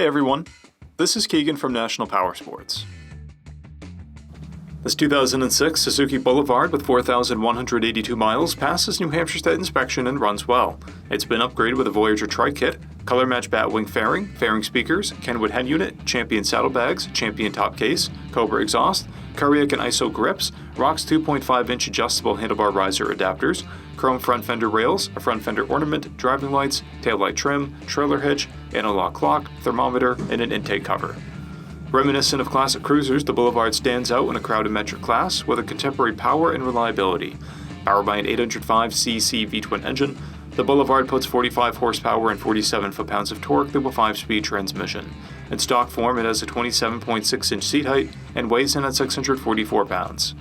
Hey everyone, this is Keegan from National Powersports. This 2006 Suzuki Boulevard with 4,182 miles passes New Hampshire State inspection and runs well. It's been upgraded with a Voyager TRIKE kit, color match batwing fairing speakers, Kenwood head unit, Champion saddlebags, Champion top case, Cobra exhaust, Kariak and ISO grips, ROX 2.5-inch adjustable handlebar riser adapters, chrome front fender rails, a front fender ornament, driving lights, taillight trim, trailer hitch, analog clock, thermometer, and an intake cover. Reminiscent of classic cruisers, the Boulevard stands out in a crowded metric class with a contemporary power and reliability. Powered by an 805cc V-twin engine, the Boulevard puts 45 horsepower and 47 foot-pounds of torque through a 5-speed transmission. In stock form, it has a 27.6-inch seat height and weighs in at 644 pounds.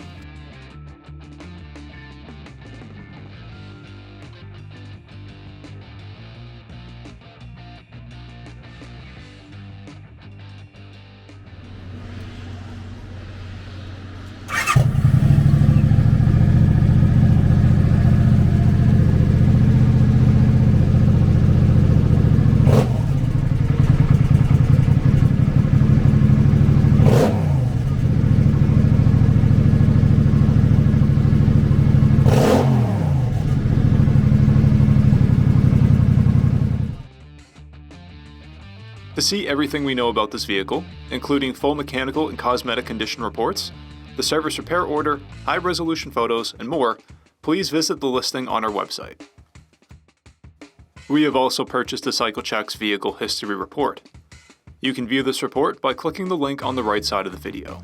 To see everything we know about this vehicle, including full mechanical and cosmetic condition reports, the service repair order, high-resolution photos, and more, please visit the listing on our website. We have also purchased the CycleCheck's Vehicle History Report. You can view this report by clicking the link on the right side of the video.